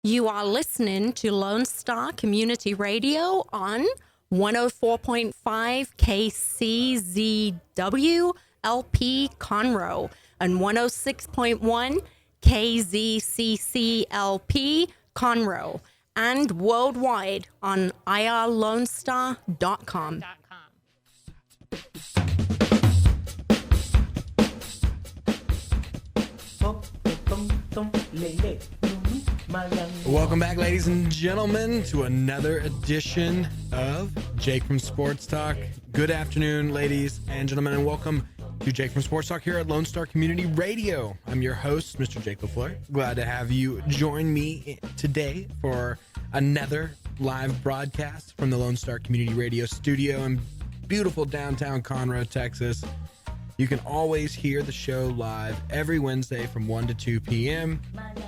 You are listening to Lone Star Community Radio on 104.5 KCZW LP Conroe and 106.1 KZCCLP Conroe and worldwide on irlonestar.com. Welcome back, ladies and gentlemen, to another edition of Jake from Sports Talk. Good afternoon, ladies and gentlemen, and welcome to Jake from Sports Talk here at Lone Star Community Radio. I'm your host, Mr. Jake LaFleur. Glad to have you join me today for another live broadcast from the Lone Star Community Radio studio in beautiful downtown Conroe, Texas. You can always hear the show live every Wednesday from 1 to 2 p.m.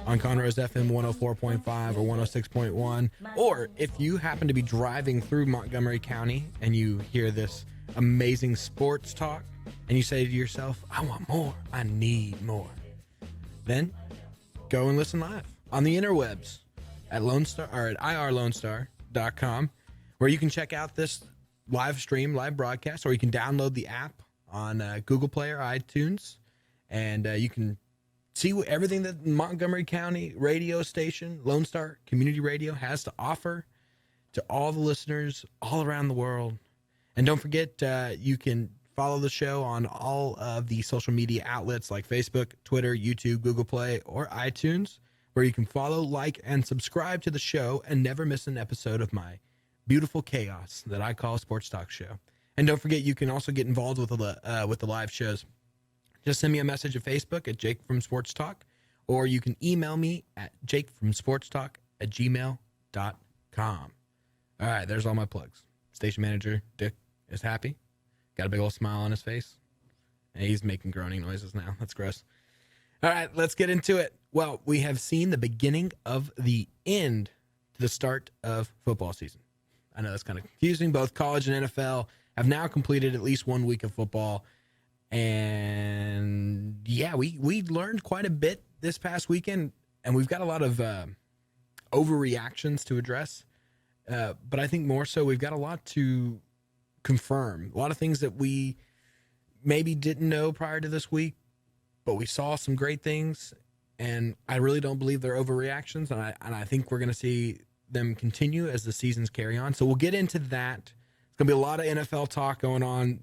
on Conroe's FM 104.5 or 106.1. Or if you happen to be driving through Montgomery County and you hear this amazing sports talk and you say to yourself, I want more, I need more, then go and listen live on the interwebs at Lone Star or at irlonestar.com, where you can check out this live stream, live broadcast, or you can download the app on Google Play or iTunes, and you can see everything that Montgomery County radio station, Lone Star Community Radio, has to offer to all the listeners all around the world. And don't forget, you can follow the show on all of the social media outlets like Facebook, Twitter, YouTube, Google Play, or iTunes, where you can follow, like, and subscribe to the show and never miss an episode of my beautiful chaos that I call Sports Talk Show. And don't forget, you can also get involved with the live shows. Just send me a message at Facebook at Jake from Sports Talk, or you can email me at jakefromsportstalk@gmail.com. All right, there's all my plugs. Station manager Dick is happy. Got a big old smile on his face. And he's making groaning noises now. That's gross. All right, let's get into it. Well, we have seen the beginning of the end to the start of football season. I know that's kind of confusing. Both college and NFL have now completed at least 1 week of football. And yeah, we learned quite a bit this past weekend, and we've got a lot of overreactions to address. But I think more so we've got a lot to confirm. A lot of things that we maybe didn't know prior to this week, but we saw some great things, and I really don't believe they're overreactions, and I think we're going to see them continue as the seasons carry on. So we'll get into that. It's going to be a lot of NFL talk going on,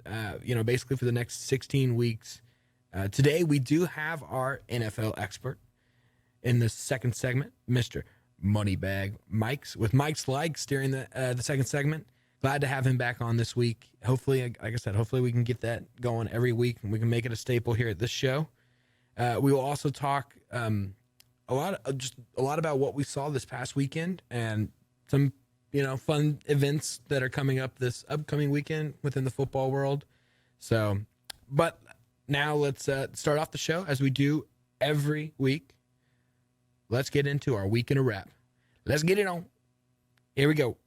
basically for the next 16 weeks. Today, we do have our NFL expert in the second segment, Mr. Moneybag Mikes, with Mike's Likes during the second segment. Glad to have him back on this week. Hopefully, like I said, hopefully we can get that going every week and we can make it a staple here at this show. We will also talk a lot about what we saw this past weekend and some fun events that are coming up this upcoming weekend within the football world. So, but now let's start off the show as we do every week. Let's get into our week in a wrap. Let's get it on. Here we go.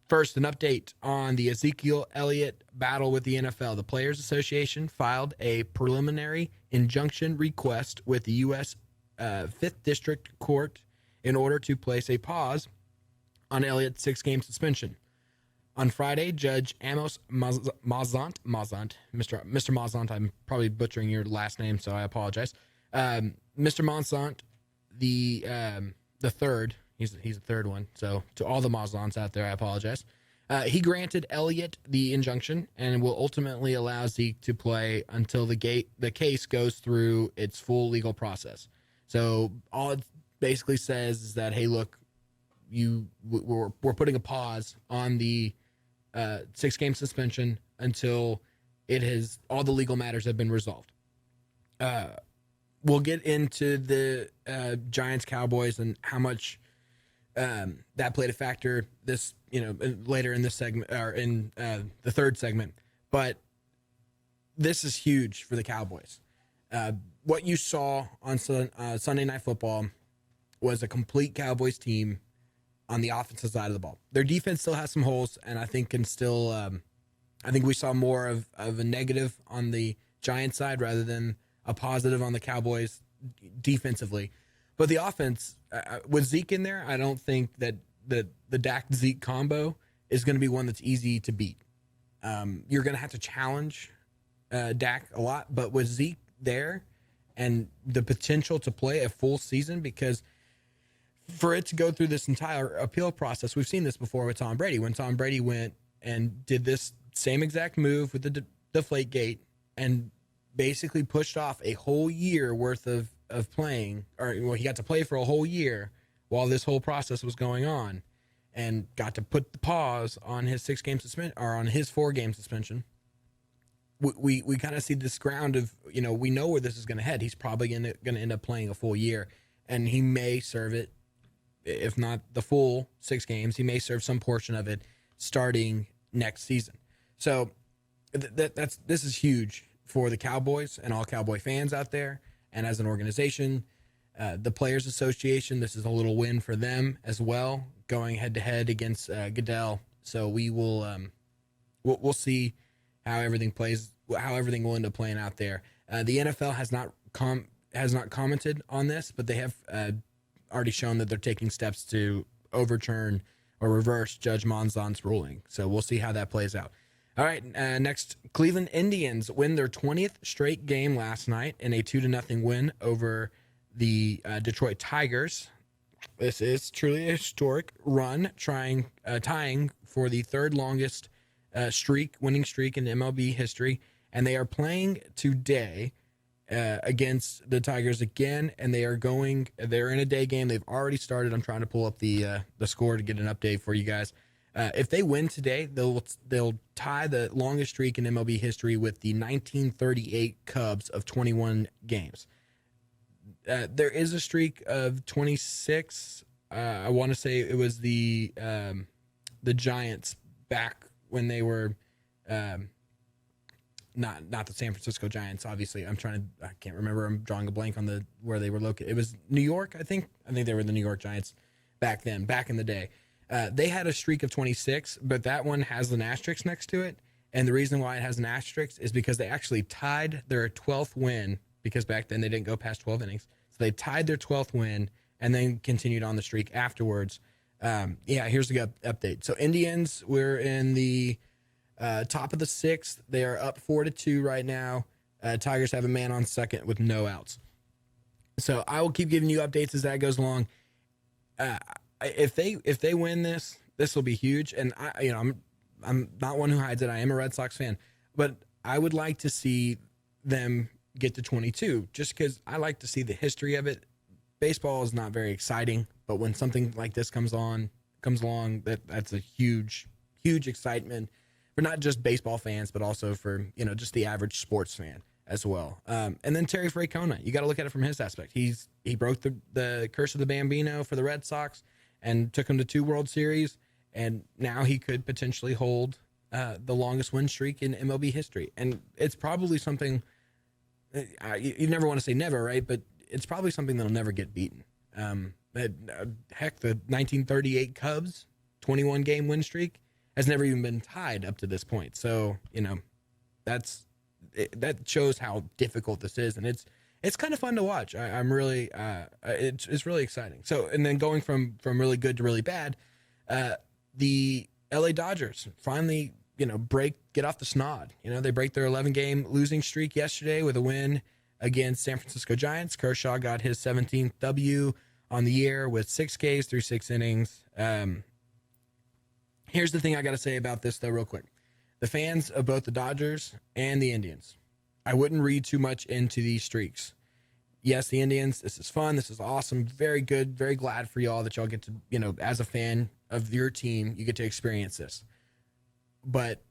First, an update on the Ezekiel Elliott battle with the NFL. The Players Association filed a preliminary injunction request with the U.S. 5th District Court in order to place a pause on Elliott's 6-game suspension. On Friday, Judge Amos Mr. Mazant, I'm probably butchering your last name, so I apologize. Mr. Mazant, the third, he's the third one, so to all the Mazants out there, I apologize. He granted Elliott the injunction and will ultimately allow Zeke to play until the case goes through its full legal process. So all it basically says is that, hey, look, we're putting a pause on the 6-game suspension until all the legal matters have been resolved. We'll get into the Giants Cowboys and how much that played a factor later in this segment or in the third segment. But this is huge for the Cowboys. What you saw on Sunday Night Football was a complete Cowboys team on the offensive side of the ball. Their defense still has some holes, and I think can still. I think we saw more of a negative on the Giants side rather than a positive on the Cowboys defensively. But the offense with Zeke in there, I don't think that the Dak Zeke combo is going to be one that's easy to beat. You're going to have to challenge Dak a lot, but with Zeke there and the potential to play a full season, because for it to go through this entire appeal process, we've seen this before with Tom Brady. When Tom Brady went and did this same exact move with the deflate gate and basically pushed off a whole year worth of playing, or well, he got to play for a whole year while this whole process was going on, and got to put the pause on his 6-game suspension, or on his 4-game suspension. We kind of see this ground of, we know where this is going to head. He's probably going to end up playing a full year, and he may serve it, if not the full 6 games, he may serve some portion of it starting next season. So this is huge for the Cowboys and all Cowboy fans out there. And as an organization, the Players Association, this is a little win for them as well, going head to head against Goodell. So we will we'll see how everything plays, how everything will end up playing out there. The NFL has not commented on this, but they have already shown that they're taking steps to overturn or reverse Judge Monzon's ruling. So we'll see how that plays out. All right, next, Cleveland Indians win their 20th straight game last night in a 2-0 win over the Detroit Tigers. This is truly a historic run, tying for the third longest winning streak in MLB history. And they are playing today against the Tigers again, and they're in a day game. They've already started. I'm trying to pull up the score to get an update for you guys. If they win today, they'll tie the longest streak in MLB history with the 1938 Cubs of 21 games. There is a streak of 26. I want to say it was the Giants back when they were not the San Francisco Giants. Obviously, I can't remember. I'm drawing a blank on where they were located. It was New York, I think. I think they were the New York Giants back then, back in the day. They had a streak of 26, but that one has an asterisk next to it. And the reason why it has an asterisk is because they actually tied their 12th win, because back then they didn't go past 12 innings. So they tied their 12th win and then continued on the streak afterwards. Here's the update. So Indians, we're in the top of the 6th. They are up 4-2 right now. Tigers have a man on second with no outs. So I will keep giving you updates as that goes along. If they win this will be huge. And I'm not one who hides it. I am a Red Sox fan, but I would like to see them get to 22, just because I like to see the history of it. Baseball is not very exciting, but when something like this comes along, that's a huge excitement for not just baseball fans, but also for just the average sports fan as well. And then Terry Francona, you got to look at it from his aspect. He broke the curse of the Bambino for the Red Sox and took him to 2 World Series, and now he could potentially hold the longest win streak in MLB history. And it's probably something you never want to say never, right? But it's probably something that'll never get beaten. Heck, the 1938 Cubs 21 game win streak has never even been tied up to this point. So that shows how difficult this is, and it's kind of fun to watch. I'm really it's really exciting. So, and then going from really good to really bad, the LA Dodgers finally get off the snod. They break their 11-game losing streak yesterday with a win against San Francisco Giants. Kershaw got his 17th W on the year with 6 Ks through 6 innings. Here's the thing I got to say about this, though, real quick. The fans of both the Dodgers and the Indians, I wouldn't read too much into these streaks. Yes, the Indians, this is fun. This is awesome. Very good. Very glad for y'all that y'all get to, as a fan of your team, you get to experience this. But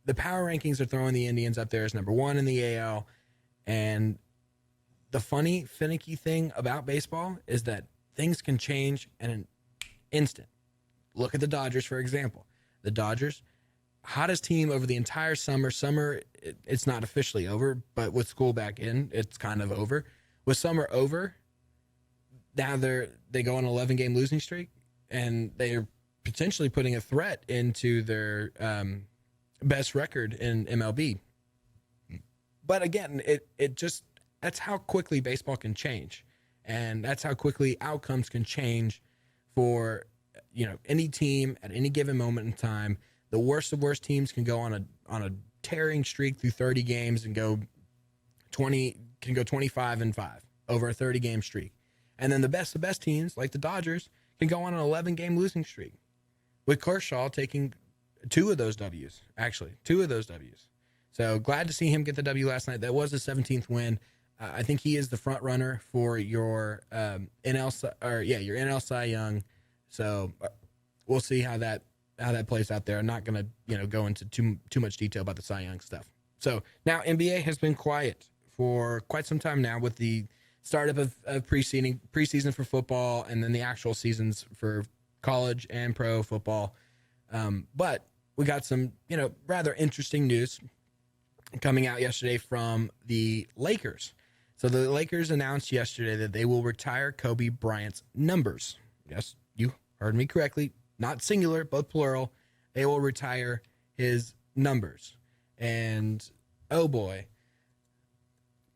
the power rankings are throwing the Indians up there as number 1 in the AL. And the funny, finicky thing about baseball is that things can change in an instant. Look at the Dodgers, for example. The Dodgers, hottest team over the entire summer. Summer, it's not officially over, but with school back in, it's kind of over. With summer over, now they go on an 11-game losing streak, and they're potentially putting a threat into their best record in MLB. But again, it just, that's how quickly baseball can change. And that's how quickly outcomes can change for, any team at any given moment in time. The worst of worst teams can go on a tearing streak through 30 games and go 25-5 over a 30 game streak. And then the best of best teams, like the Dodgers, can go on an 11 game losing streak, with Kershaw taking two of those W's. So glad to see him get the W last night. That was his 17th win. I think he is the front runner for your your NL Cy Young. So we'll see how that plays out there. I'm not going to go into too much detail about the Cy Young stuff. So now NBA has been quiet for quite some time now, with the startup of preseason for football, and then the actual seasons for college and pro football. But we got some rather interesting news coming out yesterday from the Lakers. So the Lakers announced yesterday that they will retire Kobe Bryant's numbers. Yes, you heard me correctly. Not singular, but plural. They will retire his numbers. And, oh boy,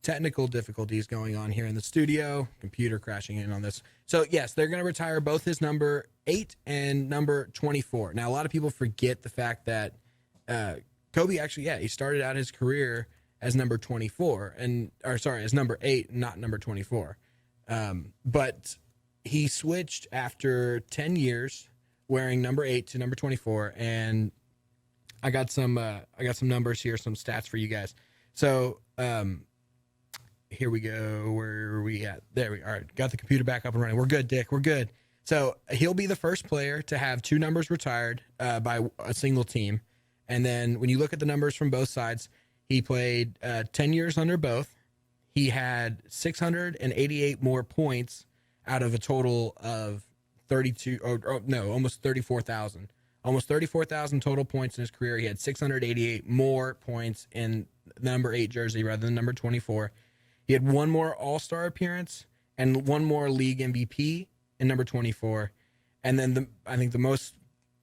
technical difficulties going on here in the studio. Computer crashing in on this. So, yes, they're going to retire both his number 8 and number 24. Now, a lot of people forget the fact that Kobe actually, he started out his career as number 24, as number 8, not number 24. But he switched after 10 years wearing number 8 to number 24, and I got some numbers here, some stats for you guys. So here we go. Where are we at? There we are. All right, got the computer back up and running. We're good, Dick. We're good. So he'll be the first player to have 2 numbers retired by a single team. And then when you look at the numbers from both sides, he played 10 years under both. He had 688 more points out of a total of 32, almost 34,000. Almost 34,000 total points in his career. He had 688 more points in the number 8 jersey rather than number 24. He had 1 more All-Star appearance and 1 more league MVP in number 24. And then I think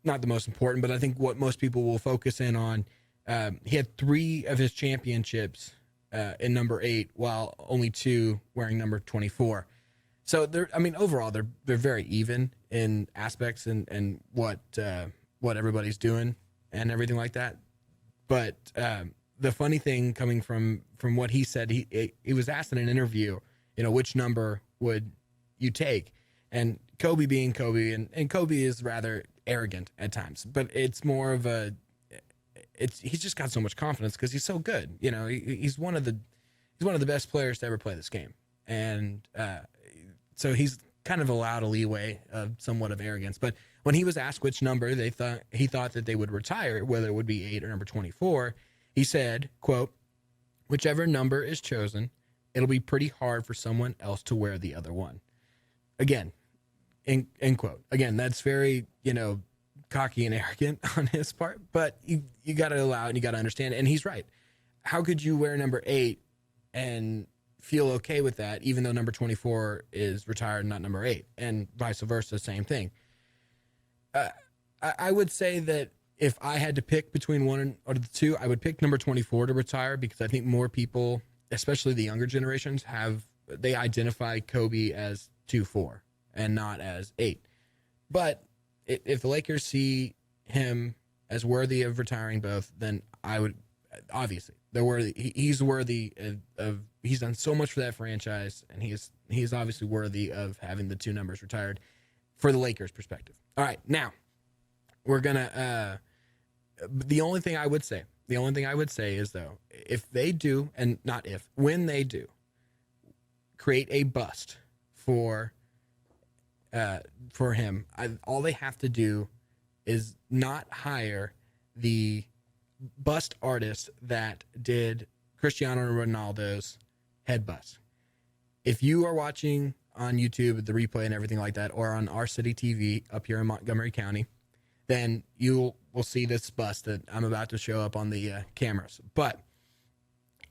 not the most important, but I think what most people will focus in on, he had 3 of his championships in number 8, while only 2 wearing number 24. So overall they're very even in aspects and what everybody's doing and everything like that. But the funny thing coming from what he said, he was asked in an interview, which number would you take? And Kobe being Kobe, and Kobe is rather arrogant at times, but it's more of he's just got so much confidence because he's so good. He's one of the best players to ever play this game. And so he's kind of allowed a leeway of somewhat of arrogance. But when he was asked which number he thought that they would retire, whether it would be 8 or number 24, he said, quote, "Whichever number is chosen, it'll be pretty hard for someone else to wear the other one." Again, end quote. Again, that's very, cocky and arrogant on his part, but you got to allow it and you got to understand it. And he's right. How could you wear number 8 and feel okay with that, even though number 24 is retired and not number 8, and vice versa, same thing? I would say that if I had to pick between one or the two, I would pick number 24 to retire, because I think more people, especially the younger generations, they identify Kobe as 2-4 and not as 8. But if the Lakers see him as worthy of retiring both, then I would, obviously they're worthy. He's worthy of he's done so much for that franchise, and he's obviously worthy of having the 2 numbers retired for the Lakers perspective. All right, now we're gonna the only thing I would say is, though, if they do, and not if, when they do create a bust for him, all they have to do is not hire the bust artist that did Cristiano Ronaldo's head bust. If you are watching on YouTube, the replay and everything like that, or on Our City TV up here in Montgomery County, then you will see this bust that I'm about to show up on the cameras. But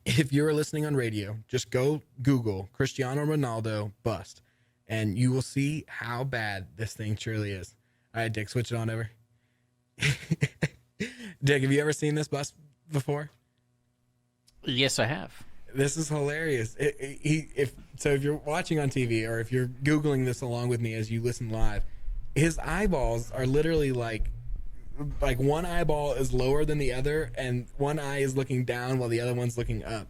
if you're listening on radio, just go Google Cristiano Ronaldo bust, and you will see how bad this thing truly is. All right, Dick, switch it on over. Dick, have you ever seen this bust before? Yes, I have. This is hilarious. If you're watching on TV or if you're Googling this along with me as you listen live, his eyeballs are literally like one eyeball is lower than the other, and one eye is looking down while the other one's looking up.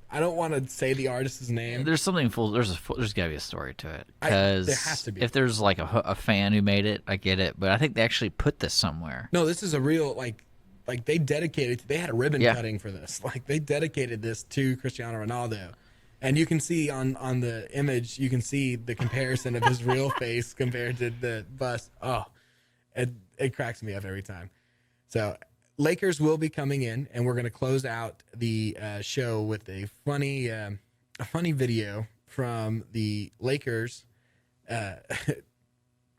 I don't want to say the artist's name. There's something full. There's got to be a story to it. There has to be. If there's like a fan who made it, I get it. But I think they actually put this somewhere. No, this is a real like they dedicated. They had a ribbon cutting for this. Like they dedicated this to Cristiano Ronaldo, and you can see on the image, you can see the comparison of his real face compared to the bust. Oh, it cracks me up every time. So. Lakers will be coming in, and we're going to close out the show with a funny video from the Lakers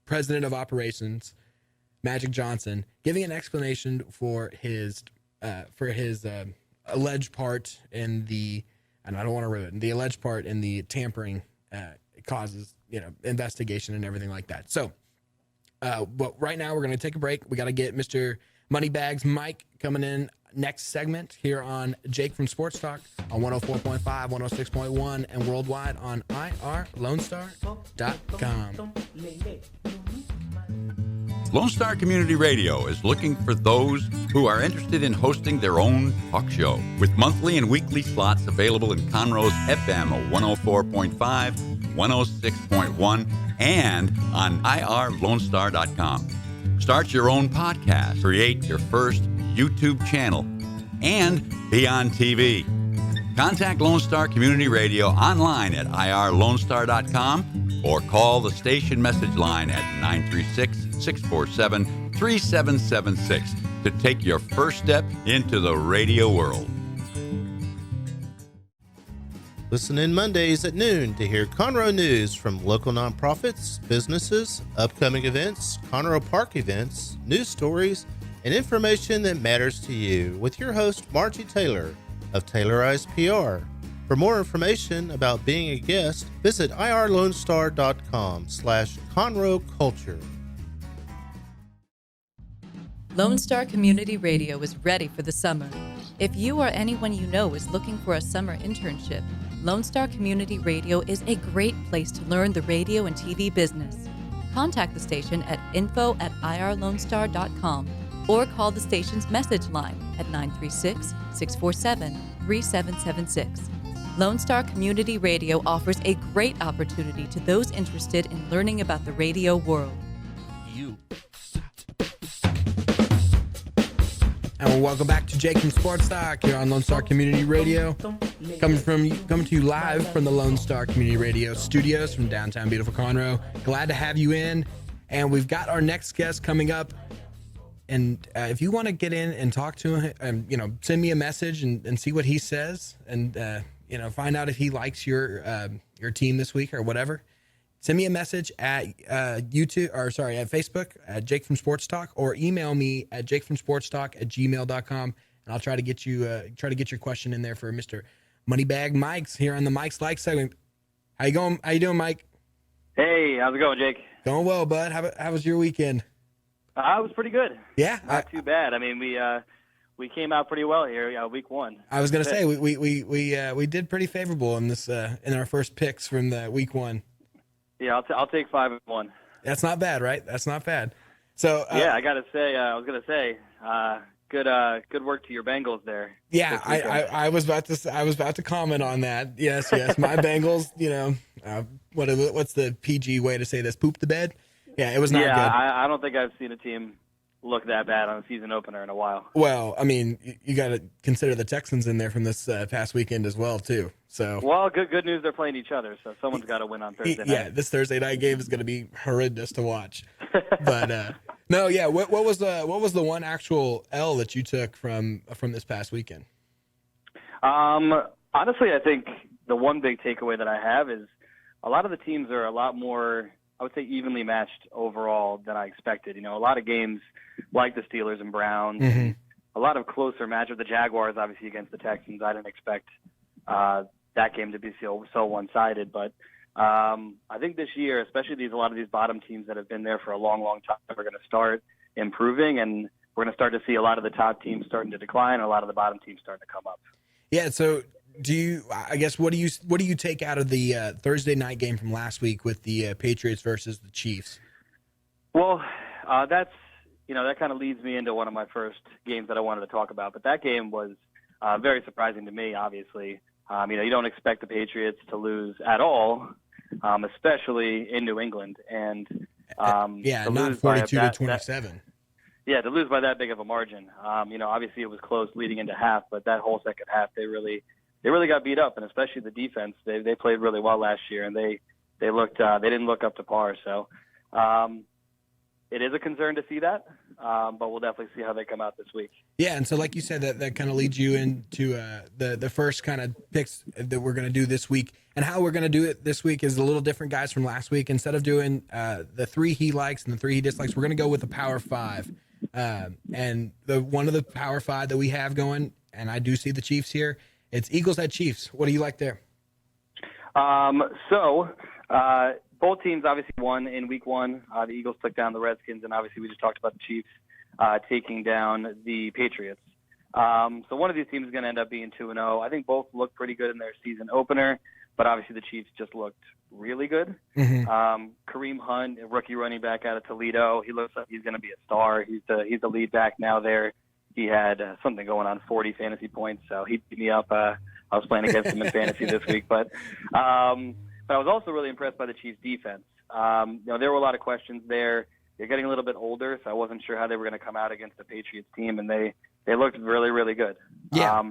president of operations, Magic Johnson, giving an explanation for his alleged part in the, and I don't want to ruin it, the alleged part in the tampering causes, investigation and everything like that. So, but right now we're going to take a break. We got to get Mr. Moneybags Mike coming in next segment here on Jake from Sports Talk on 104.5, 106.1, and worldwide on irlonestar.com. Lone Star Community Radio is looking for those who are interested in hosting their own talk show with monthly and weekly slots available in Conroe's FM 104.5, 106.1, and on irlonestar.com. Start your own podcast, create your first YouTube channel, and be on TV. Contact Lone Star Community Radio online at irlonestar.com or call the station message line at 936-647-3776 to take your first step into the radio world. Listen in Mondays at noon to hear Conroe news from local nonprofits, businesses, upcoming events, Conroe Park events, news stories, and information that matters to you with your host, Margie Taylor of Taylorized PR. For more information about being a guest, visit irlonestar.com/Conroe Culture. Lone Star Community Radio is ready for the summer. If you or anyone you know is looking for a summer internship, Lone Star Community Radio is a great place to learn the radio and TV business. Contact the station at info@irlonestar.com or call the station's message line at 936-647-3776. Lone Star Community Radio offers a great opportunity to those interested in learning about the radio world. And welcome back to Jake from Sports Talk here on Lone Star Community Radio. Coming to you live from the Lone Star Community Radio studios from downtown beautiful Conroe. Glad to have you in. And we've got our next guest coming up. And if you want to get in and talk to him, send me a message and see what he says, and find out if he likes your team this week or whatever. Send me a message at at Facebook at Jake from Sports Talk, or email me at jakefromsportstalk@gmail.com, and I'll try to get your question in there for Mr. Moneybag Mike's here on the Mike's Like segment. How you going? How you doing, Mike? Hey, how's it going, Jake? Going well, bud. How was your weekend? It was pretty good. Yeah, not too bad. I mean, we came out pretty well here. Week one. I was gonna say we did pretty favorable in this in our first picks from the week one. Yeah, I'll take 5-1. That's not bad, right? That's not bad. So yeah, I gotta say, good work to your Bengals there. Yeah, I was about to comment on that. Yes, my Bengals. What's the PG way to say this? Poop the bed. Yeah, it was not good. I don't think I've seen a team look that bad on a season opener in a while. Well, I mean, you got to consider the Texans in there from this past weekend as well, too. So, well, good news. They're playing each other, so someone's got to win on Thursday night. Yeah, this Thursday night game is going to be horrendous to watch. But no, yeah. What was the one actual L that you took from this past weekend? Honestly, I think the one big takeaway that I have is a lot of the teams are a lot more, I would say, evenly matched overall than I expected. A lot of games like the Steelers and Browns, mm-hmm. a lot of closer matchup. The Jaguars, obviously, against the Texans. I didn't expect that game to be so one-sided. But I think this year, especially a lot of these bottom teams that have been there for a long, long time, are going to start improving, and we're going to start to see a lot of the top teams starting to decline and a lot of the bottom teams starting to come up. Yeah, so do you? I guess what do you take out of the Thursday night game from last week with the Patriots versus the Chiefs? Well, that kind of leads me into one of my first games that I wanted to talk about. But that game was very surprising to me. Obviously, you don't expect the Patriots to lose at all, especially in New England. And to not lose by 42-27. To lose by that big of a margin. Obviously it was close leading into half, but that whole second half they really got beat up, and especially the defense. They played really well last year, and they didn't look up to par. So it is a concern to see that, but we'll definitely see how they come out this week. Yeah, and so like you said, that kind of leads you into the first kind of picks that we're going to do this week. And how we're going to do it this week is a little different, guys, from last week. Instead of doing the 3 he likes and the 3 he dislikes, we're going to go with the Power 5. And one of the Power 5 that we have going, and I do see the Chiefs here, it's Eagles at Chiefs. What do you like there? Both teams obviously won in week 1. The Eagles took down the Redskins, and obviously we just talked about the Chiefs taking down the Patriots. So one of these teams is going to end up being 2-0. I think both look pretty good in their season opener, but obviously the Chiefs just looked really good. Mm-hmm. Kareem Hunt, a rookie running back out of Toledo, he looks like he's going to be a star. He's the lead back now there. He had something going on, 40 fantasy points, so he beat me up. I was playing against him in fantasy this week, but I was also really impressed by the Chiefs' defense. There were a lot of questions there. They're getting a little bit older, so I wasn't sure how they were going to come out against the Patriots team, and they looked really, really good. Yeah.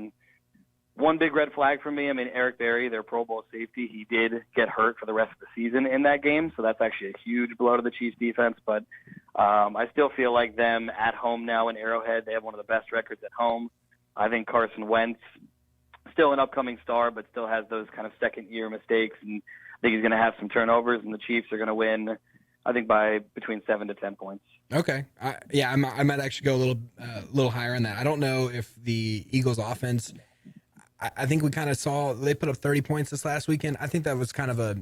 One big red flag for me, Eric Berry, their Pro Bowl safety, he did get hurt for the rest of the season in that game, so that's actually a huge blow to the Chiefs' defense. But I still feel like them at home now in Arrowhead, they have one of the best records at home. I think Carson Wentz, still an upcoming star, but still has those kind of second-year mistakes, and I think he's going to have some turnovers, and the Chiefs are going to win, I think, by between 7 to 10 points. Okay. I might actually go a little higher on that. I don't know if the Eagles offense, I think we kind of saw they put up 30 points this last weekend. I think that was kind of a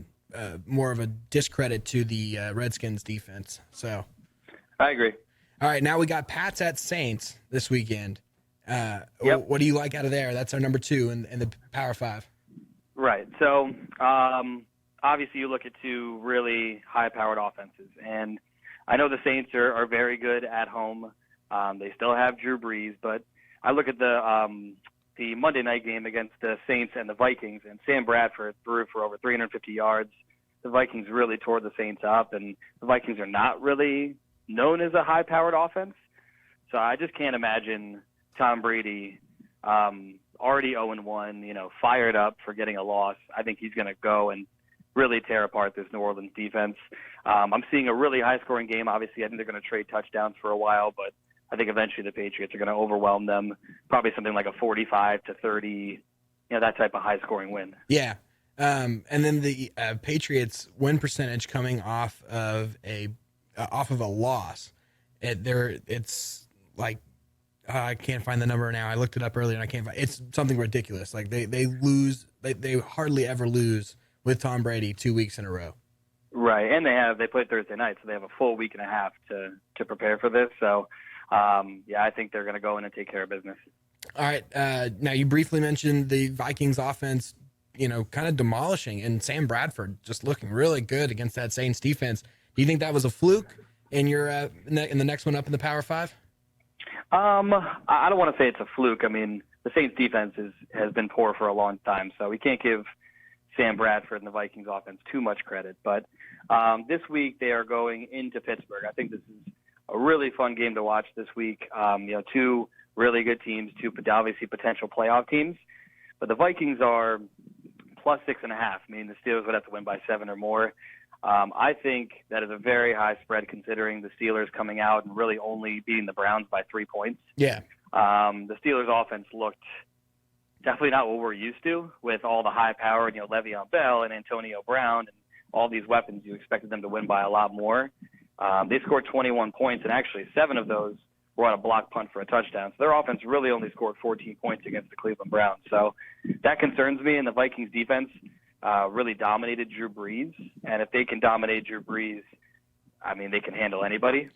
more of a discredit to the Redskins defense. So I agree. All right. Now we got Pats at Saints this weekend. Yep. What do you like out of there? That's our number 2 in the Power 5. Right. So obviously you look at 2 really high-powered offenses, and I know the Saints are very good at home. They still have Drew Brees, but I look at the Monday night game against the Saints and the Vikings, and Sam Bradford threw for over 350 yards. The Vikings really tore the Saints up, and the Vikings are not really known as a high-powered offense. So I just can't imagine Tom Brady already 0-1, fired up for getting a loss. I think he's going to go and really tear apart this New Orleans defense. I'm seeing a really high-scoring game. Obviously, I think they're going to trade touchdowns for a while, but I think eventually the Patriots are going to overwhelm them, probably something like a 45-30, that type of high-scoring win. Yeah. And then the Patriots win percentage coming off of a loss. It's like I can't find the number now. I looked it up earlier and I can't find. It's something ridiculous. Like they lose. They hardly ever lose with Tom Brady 2 weeks in a row. Right, and they play Thursday night, so they have a full week and a half to prepare for this. So, I think they're going to go in and take care of business. All right. Now you briefly mentioned the Vikings offense, kind of demolishing, and Sam Bradford just looking really good against that Saints defense. Do you think that was a fluke in your in the next one up in the Power 5? I don't want to say it's a fluke. The Saints defense has been poor for a long time, so we can't give Sam Bradford and the Vikings offense too much credit. But this week they are going into Pittsburgh. I think this is a really fun game to watch this week. 2 really good teams, 2 obviously potential playoff teams. But the Vikings are plus 6.5. The Steelers would have to win by 7 or more. I think that is a very high spread considering the Steelers coming out and really only beating the Browns by 3 points. Yeah. The Steelers offense looked definitely not what we're used to with all the high power, Le'Veon Bell and Antonio Brown and all these weapons. You expected them to win by a lot more. They scored 21 points, and actually 7 of those were on a block punt for a touchdown. So their offense really only scored 14 points against the Cleveland Browns. So that concerns me, and the Vikings defense really dominated Drew Brees. And if they can dominate Drew Brees, they can handle anybody.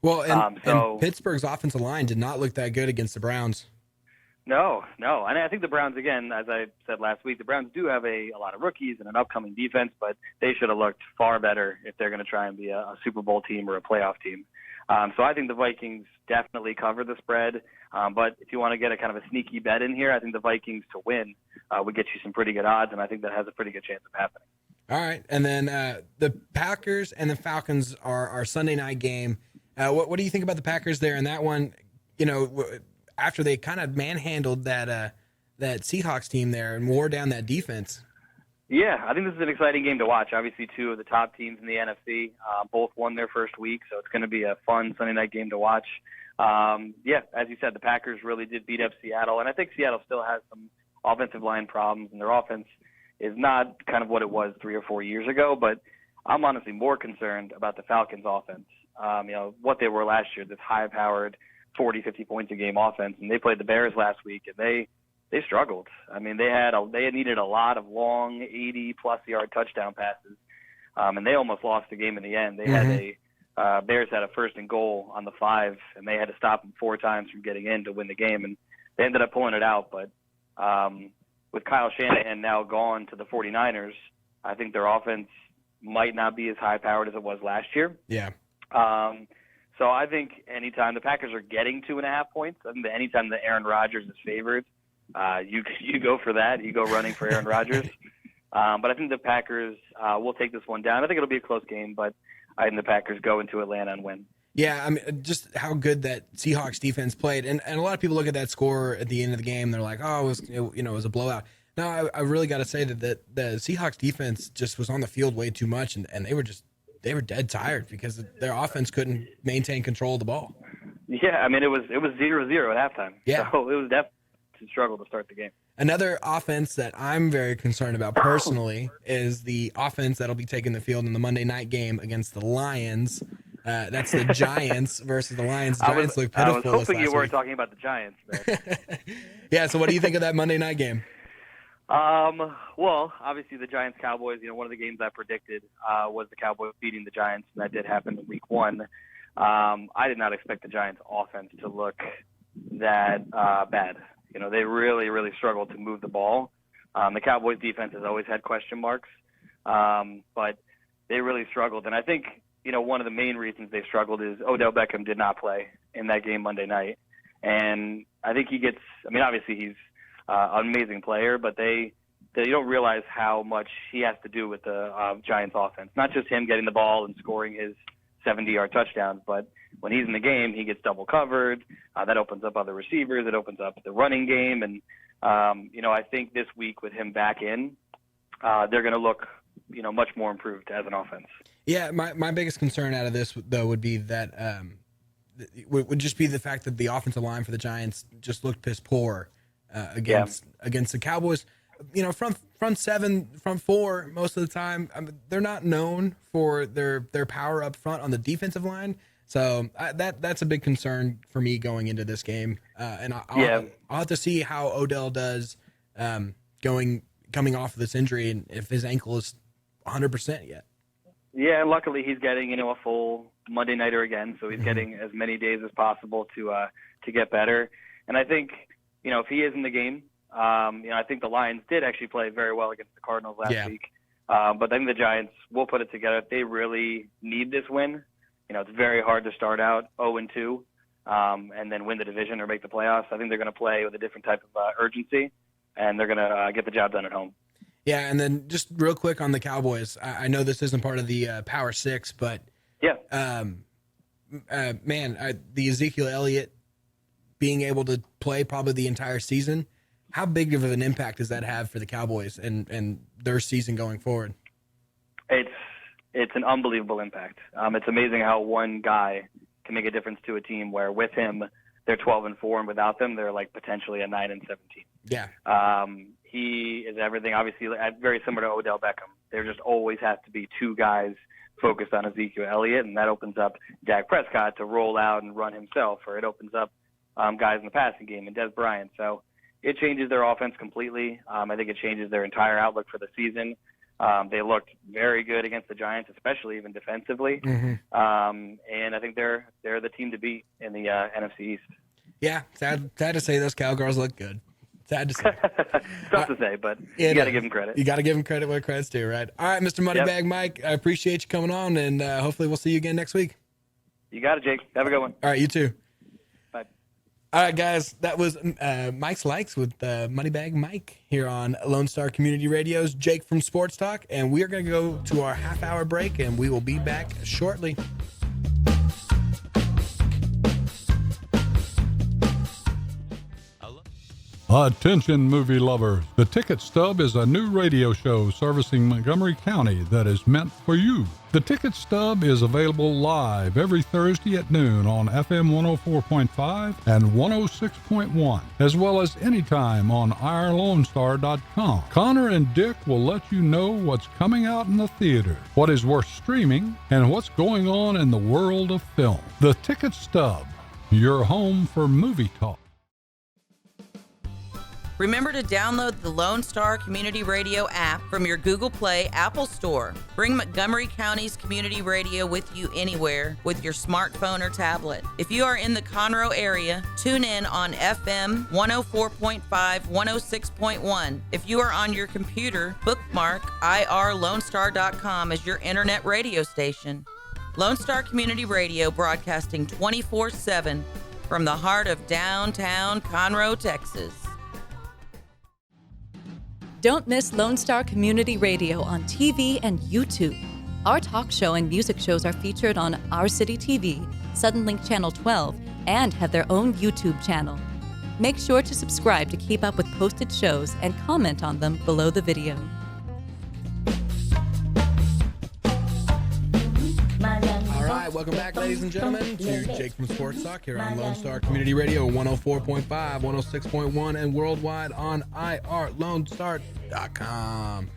Well, and Pittsburgh's offensive line did not look that good against the Browns. No. And I think the Browns, again, as I said last week, the Browns do have a lot of rookies and an upcoming defense, but they should have looked far better if they're going to try and be a Super Bowl team or a playoff team. So I think the Vikings definitely cover the spread. But if you want to get a kind of a sneaky bet in here, I think the Vikings to win would get you some pretty good odds, and I think that has a pretty good chance of happening. All right. And then the Packers and the Falcons are our Sunday night game. What do you think about the Packers there in that one? You know, after they kind of manhandled that Seahawks team there and wore down that defense. Yeah, I think this is an exciting game to watch. Obviously, two of the top teams in the NFC both won their first week, so it's going to be a fun Sunday night game to watch. Yeah, as you said, the Packers really did beat up Seattle, and I think Seattle still has some offensive line problems, and their offense is not kind of what it was 3 or 4 years ago, but I'm honestly more concerned about the Falcons' offense. You know, what they were last year, this high-powered 40, 50 points a game offense, and they played the Bears last week, and they struggled. I mean, they had needed a lot of long 80-plus yard touchdown passes, and they almost lost the game in the end. They had Bears had a first and goal on the 5, and they had to stop them 4 times from getting in to win the game, and they ended up pulling it out. But with Kyle Shanahan now gone to the 49ers, I think their offense might not be as high-powered as it was last year. Yeah. So I think anytime the Packers are getting 2.5 points, I think that anytime that Aaron Rodgers is favored, you go for that. You go running for Aaron Rodgers. But I think the Packers will take this one down. I think it'll be a close game, but I think the Packers go into Atlanta and win. Yeah, I mean, just how good that Seahawks defense played, and a lot of people look at that score at the end of the game. They're like, "Oh, it was a blowout." No, I really got to say that the Seahawks defense just was on the field way too much, and they were dead tired because their offense couldn't maintain control of the ball. Yeah, I mean, it was 0-0 at halftime. Yeah, so it was definitely a struggle to start the game. Another offense that I'm very concerned about personally is the offense that'll be taking the field in the Monday night game against the Lions. That's the Giants versus the Lions. Giants look pitiful. I was hoping you weren't talking about the Giants. Yeah, so what do you think of that Monday night game? Well, obviously the Giants-Cowboys, one of the games I predicted was the Cowboys beating the Giants, and that did happen in week 1. I did not expect the Giants' offense to look that bad. They really, really struggled to move the ball. The Cowboys' defense has always had question marks, but they really struggled. And I think, one of the main reasons they struggled is Odell Beckham did not play in that game Monday night. And I think obviously he's an amazing player, but they don't realize how much he has to do with the Giants offense. Not just him getting the ball and scoring his 70-yard touchdowns, but when he's in the game, he gets double covered. That opens up other receivers. It opens up the running game. And, I think this week with him back in, they're going to look, much more improved as an offense. Yeah, my biggest concern out of this, though, would be that would just be the fact that the offensive line for the Giants just looked piss poor against the Cowboys. Front 7, front 4, most of the time, they're not known for their power up front on the defensive line. So that's a big concern for me going into this game. And I'll have to see how Odell does coming off of this injury and if his ankle is 100% yet. Yeah, luckily he's getting a full Monday nighter again, so he's getting as many days as possible to get better. And I think if he is in the game, I think the Lions did actually play very well against the Cardinals last week. But I think the Giants will put it together. They really need this win. It's very hard to start out 0-2 and then win the division or make the playoffs. I think they're going to play with a different type of urgency, and they're going to get the job done at home. Yeah, and then just real quick on the Cowboys. I know this isn't part of the Power 6, but the Ezekiel Elliott being able to play probably the entire season, how big of an impact does that have for the Cowboys and their season going forward? It's an unbelievable impact. It's amazing how one guy can make a difference to a team where with him they're 12-4, and without them they're like potentially a 9-17. Yeah. He is everything. Obviously, very similar to Odell Beckham. There just always has to be 2 guys focused on Ezekiel Elliott, and that opens up Dak Prescott to roll out and run himself, or it opens up guys in the passing game and Dez Bryant. So it changes their offense completely. I think it changes their entire outlook for the season. They looked very good against the Giants, especially even defensively. And I think they're the team to beat in the NFC East. Yeah, sad to say those Cowgirls look good. Sad to say. Tough to say, but you got to give him credit. You got to give him credit where credit's due, right? All right, Mr. Moneybag Mike, I appreciate you coming on, and hopefully we'll see you again next week. You got it, Jake. Have a good one. All right, you too. Bye. All right, guys, that was Mike's Likes with Moneybag Mike here on Lone Star Community Radio's Jake from Sports Talk, and we are going to go to our half-hour break, and we will be back shortly. Attention movie lovers, The Ticket Stub is a new radio show servicing Montgomery County that is meant for you. The Ticket Stub is available live every Thursday at noon on FM 104.5 and 106.1, as well as anytime on irlonestar.com. Connor and Dick will let you know what's coming out in the theater, what is worth streaming, and what's going on in the world of film. The Ticket Stub, your home for movie talk. Remember to download the Lone Star Community Radio app from your Google Play Apple Store. Bring Montgomery County's community radio with you anywhere with your smartphone or tablet. If you are in the Conroe area, tune in on FM 104.5, 106.1. If you are on your computer, bookmark irlonestar.com as your internet radio station. Lone Star Community Radio, broadcasting 24/7 from the heart of downtown Conroe, Texas. Don't miss Lone Star Community Radio on TV and YouTube. Our talk show and music shows are featured on Our City TV, Suddenlink Channel 12, and have their own YouTube channel. Make sure to subscribe to keep up with posted shows and comment on them below the video. All right, welcome back, ladies and gentlemen, to Jake from Sports Talk here on Lone Star Community Radio, 104.5, 106.1, and worldwide on irlonestar.com.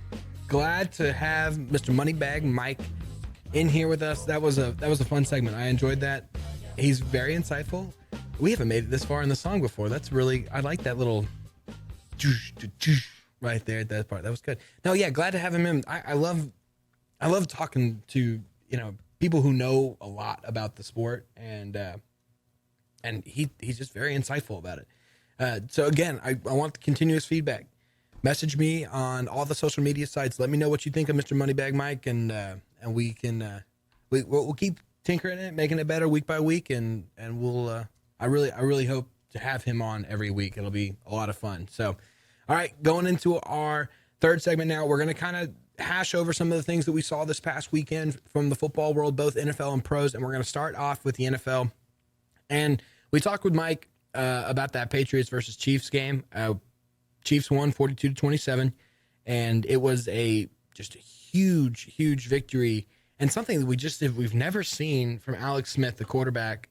Glad to have Mr. Moneybag Mike in here with us. That was a fun segment. I enjoyed that. He's very insightful. We haven't made it this far in the song before. That's really, I like that little right there. That part, that was good. No, yeah, glad to have him in. I love talking to people who know a lot about the sport, and he's just very insightful about it. So again, I want the continuous feedback. Message me on all the social media sites. Let me know what you think of Mr. Moneybag Mike, and we can we'll keep tinkering it, making it better week by week, and we'll I really hope to have him on every week. It'll be a lot of fun. So, all right, going into our third segment now, we're going to kind of hash over some of the things that we saw this past weekend from the football world, both NFL and pros, and we're going to start off with the NFL. And we talked with Mike about that Patriots versus Chiefs game. Chiefs won 42-27, and it was just a huge victory, and something that we've never seen from Alex Smith, the quarterback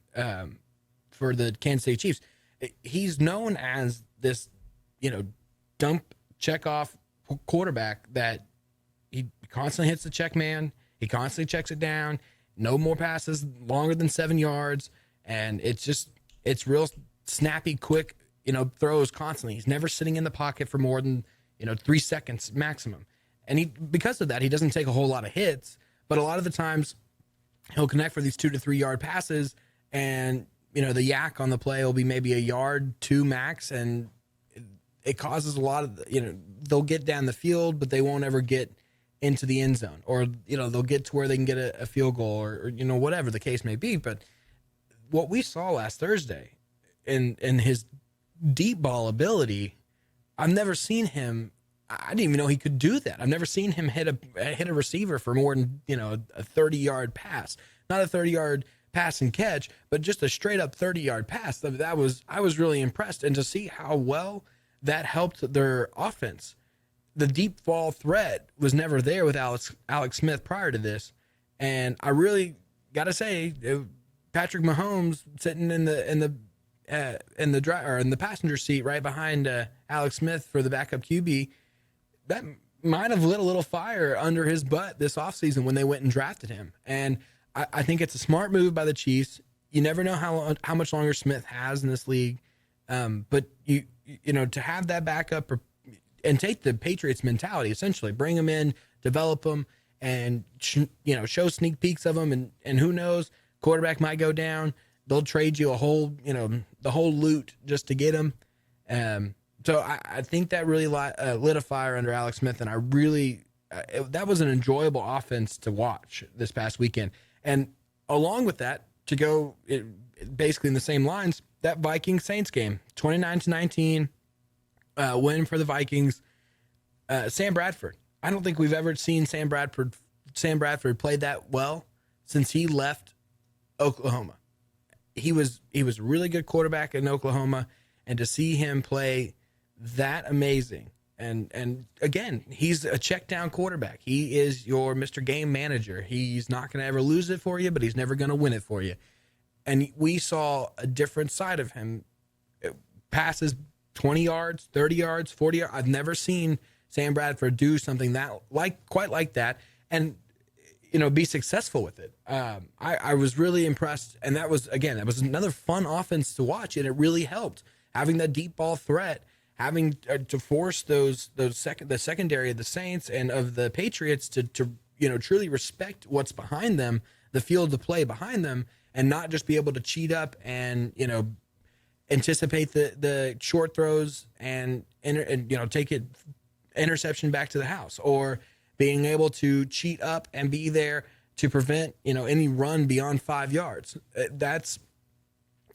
for the Kansas City Chiefs. He's known as this, dump check off quarterback that he constantly hits the check man. He constantly checks it down. No more passes longer than 7 yards. And it's real snappy, quick, throws constantly. He's never sitting in the pocket for more than, 3 seconds maximum. And because of that, he doesn't take a whole lot of hits, but a lot of the times he'll connect for these 2 to 3 yard passes, and, the yak on the play will be maybe 1 yard, 2 max. And it causes a lot of, they'll get down the field, but they won't ever get into the end zone, or, they'll get to where they can get a field goal, or whatever the case may be. But what we saw last Thursday in his deep ball ability, I've never seen him. I didn't even know he could do that. I've never seen him hit a receiver for more than, a 30-yard pass, not a 30-yard pass and catch, but just a straight up 30-yard pass. I was really impressed. And to see how well that helped their offense. The deep ball threat was never there with Alex Smith prior to this. And I really got to say, Patrick Mahomes sitting in the passenger seat right behind Alex Smith for the backup QB, that might have lit a little fire under his butt this offseason when they went and drafted him. And I think it's a smart move by the Chiefs. You never know how much longer Smith has in this league, but to have that backup and take the Patriots mentality, essentially bring them in, develop them, and show sneak peeks of them, and who knows, quarterback might go down. they'll trade you a whole, the whole loot just to get him. So I think that really lit a fire under Alex Smith, and I really that was an enjoyable offense to watch this past weekend. And along with that, to go basically in the same lines, that Vikings Saints game, 29-19, win for the Vikings. Sam Bradford. I don't think we've ever seen Sam Bradford played that well since he left Oklahoma. He was a really good quarterback in Oklahoma, and to see him play that amazing, and again, he's a check down quarterback. He is your Mr. Game Manager. He's not going to ever lose it for you, but he's never going to win it for you. And we saw a different side of him. Passes 20 yards, 30 yards, 40 yards. I've never seen Sam Bradford do something quite like that, and be successful with it. I was really impressed, and that was another fun offense to watch, and it really helped having that deep ball threat, having to force the secondary of the Saints and of the Patriots to truly respect what's behind them, the field to play behind them, and not just be able to cheat up and anticipate the short throws and take it interception back to the house, or being able to cheat up and be there to prevent any run beyond 5 yards. That's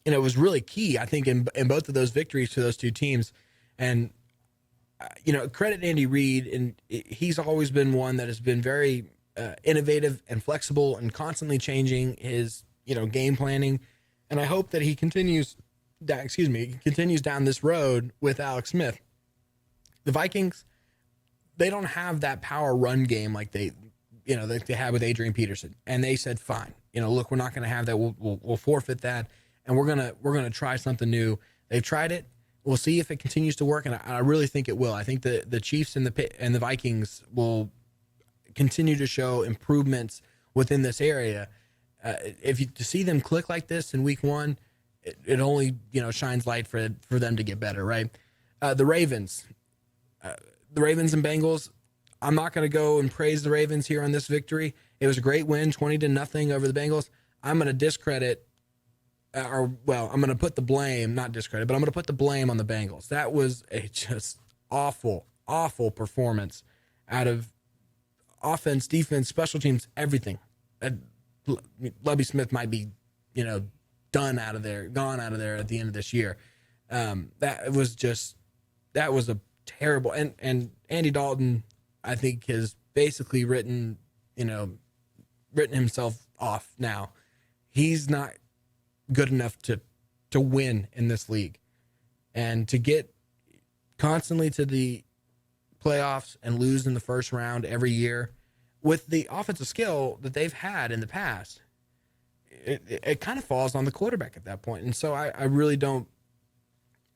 was really key, I think, in both of those victories to those two teams. And credit Andy Reid, and he's always been one that has been very innovative and flexible and constantly changing his game planning. And I hope that he continues down this road with Alex Smith. The Vikings, they don't have that power run game like they had with Adrian Peterson. And they said, fine, look, we're not going to have that. We'll forfeit that, and we're gonna try something new. They've tried it. We'll see if it continues to work, and I really think it will. I think the Chiefs and the Vikings will continue to show improvements within this area. To see them click like this in week one, it only shines light for them to get better, right? The Ravens and Bengals. I'm not going to go and praise the Ravens here on this victory. It was a great win, 20-0 over the Bengals. I'm going to discredit, I'm going to put the blame, not discredit, but I'm going to put the blame on the Bengals. That was a just awful performance out of offense, defense, special teams, everything. Lovie Smith might be, gone out of there at the end of this year. That was a terrible, and Andy Dalton, I think, has basically written himself off now. He's not good enough to win in this league, and to get constantly to the playoffs and lose in the first round every year with the offensive skill that they've had in the past, it kind of falls on the quarterback at that point. And so I really don't.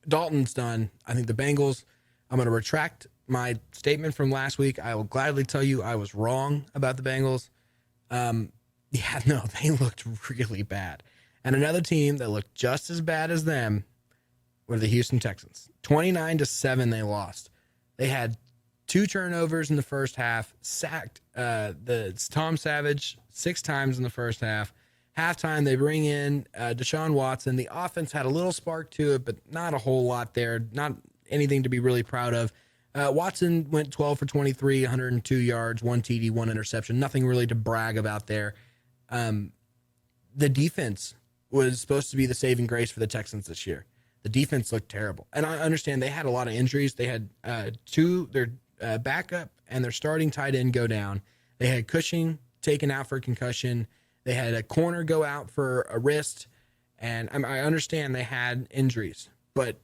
Dalton's done. I think the Bengals, I'm going to retract my statement from last week. I will gladly tell you I was wrong about the Bengals. They looked really bad. And another team that looked just as bad as them were the Houston Texans. 29-7 they lost. They had 2 turnovers in the first half, sacked Tom Savage 6 times in the first half. Halftime, they bring in Deshaun Watson. The offense had a little spark to it, but not a whole lot there. Not anything to be really proud of. Watson went 12 for 23, 102 yards, 1 TD, 1 interception. Nothing really to brag about there. The defense was supposed to be the saving grace for the Texans this year. The defense looked terrible. And I understand they had a lot of injuries. They had their backup and their starting tight end go down. They had Cushing taken out for a concussion. They had a corner go out for a wrist. And I understand they had injuries. But,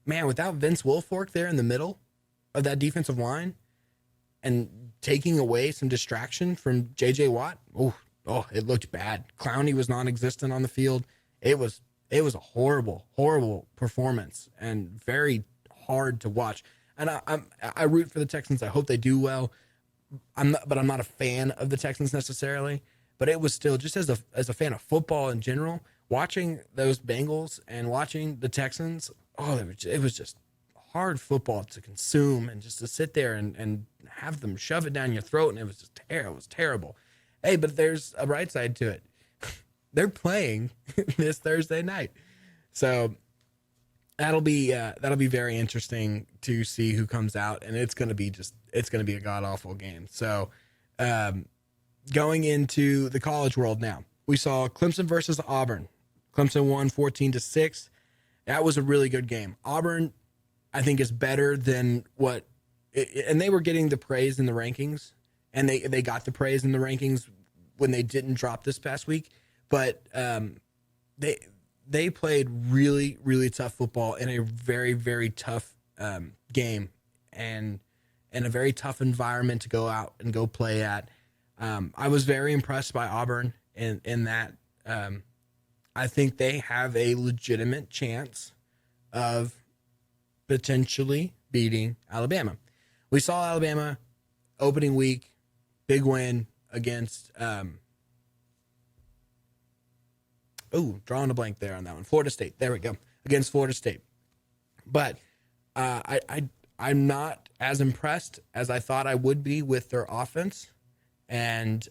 man, without Vince Wilfork there in the middle of that defensive line and taking away some distraction from J.J. Watt, it looked bad. Clowney was non-existent on the field. It was a horrible performance and very hard to watch. And I root for the Texans. I hope they do well. I'm not a fan of the Texans necessarily. But it was still, just as a fan of football in general, watching those Bengals and watching the Texans, it was just hard football to consume, and just to sit there and have them shove it down your throat, and it was terrible. Hey, but there's a bright side to it. they're playing this Thursday night. So that'll be very interesting to see who comes out, and it's going to be a god awful game. So going into the college world now, we saw Clemson versus Auburn. Clemson won 14-6. That was a really good game. Auburn, I think, is better than what, and they were getting the praise in the rankings, and they got the praise in the rankings when they didn't drop this past week. But they played really, really tough football in a very, very tough game, and in a very tough environment to go out and go play at. I was very impressed by Auburn in that. I think they have a legitimate chance of potentially beating Alabama. We saw Alabama opening week, big win against, drawing a blank there on that one. Florida State. There we go. Against Florida State. But I'm not as impressed as I thought I would be with their offense. And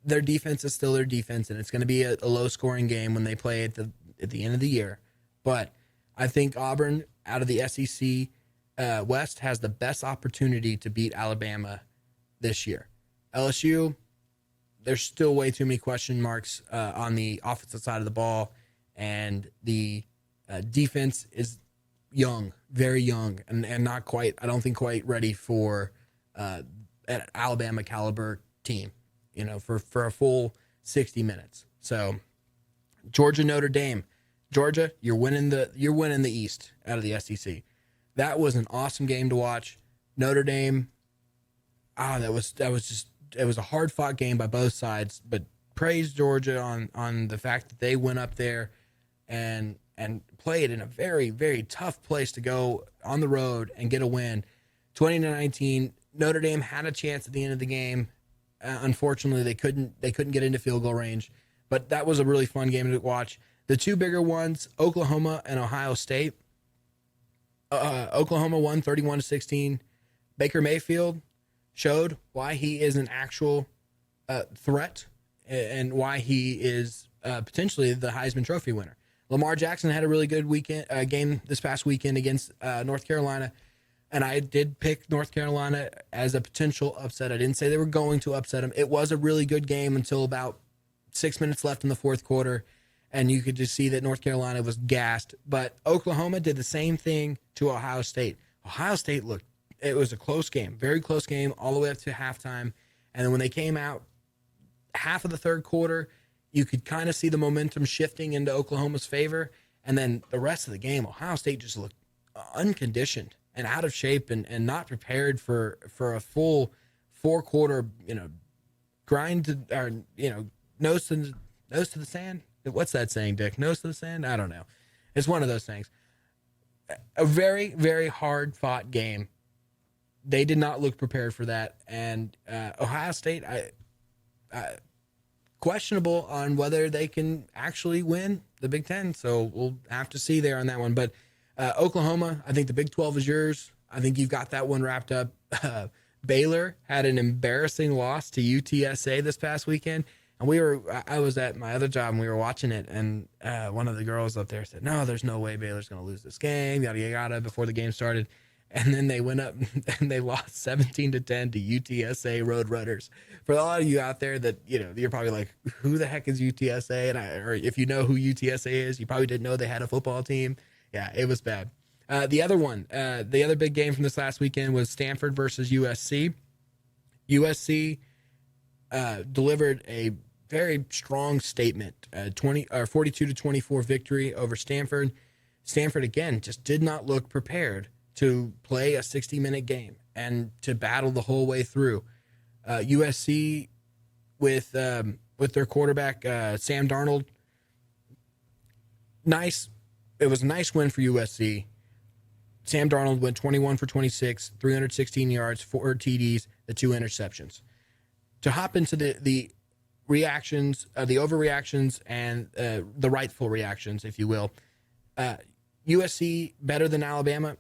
their defense is still their defense, and it's going to be a low-scoring game when they play at the end of the year. But I think Auburn, out of the SEC West, has the best opportunity to beat Alabama this year. LSU, there's still way too many question marks on the offensive side of the ball, and the defense is young, very young, and not quite, I don't think, quite ready for an Alabama caliber team, for a full 60 minutes. So Georgia, Notre Dame. Georgia, you're winning the East out of the SEC. That was an awesome game to watch. Notre Dame, it was a hard fought game by both sides, but praise Georgia on the fact that they went up there and played in a very, very tough place to go on the road and get a win. 20-19, Notre Dame had a chance at the end of the game. Unfortunately, they couldn't get into field goal range, but that was a really fun game to watch. The two bigger ones, Oklahoma and Ohio State. Oklahoma won 31-16. Baker Mayfield showed why he is an actual threat and why he is potentially the Heisman Trophy winner. Lamar Jackson had a really good game this past weekend against North Carolina. And I did pick North Carolina as a potential upset. I didn't say they were going to upset them. It was a really good game until about 6 minutes left in the fourth quarter. And you could just see that North Carolina was gassed. But Oklahoma did the same thing to Ohio State. Ohio State it was a close game, very close game, all the way up to halftime. And then when they came out, half of the third quarter, you could kind of see the momentum shifting into Oklahoma's favor. And then the rest of the game, Ohio State just looked unconditioned and out of shape and not prepared for a full 4-quarter, grind to, or, nose to the sand. What's that saying, Dick? Nose to the sand? I don't know. It's one of those things. A very, very hard fought game. They did not look prepared for that. And Ohio State, questionable on whether they can actually win the Big Ten. So we'll have to see there on that one. But Oklahoma, I think the Big 12 is yours. I think you've got that one wrapped up. Baylor had an embarrassing loss to UTSA this past weekend. And I was at my other job and we were watching it. And one of the girls up there said, no, there's no way Baylor's going to lose this game, yada, yada, yada, before the game started. And then they went up and they lost 17-10 to UTSA Roadrunners. For a lot of you out there that, you're probably like, who the heck is UTSA? Or if you know who UTSA is, you probably didn't know they had a football team. Yeah, it was bad. The other big game from this last weekend was Stanford versus USC. USC delivered a very strong statement, 42-24 victory over Stanford. Stanford, again, just did not look prepared to play a 60-minute game and to battle the whole way through. USC with their quarterback, Sam Darnold, it was a nice win for USC. Sam Darnold went 21 for 26, 316 yards, 4 TDs, the 2 interceptions. To hop into the reactions, the overreactions and the rightful reactions, if you will, USC better than Alabama,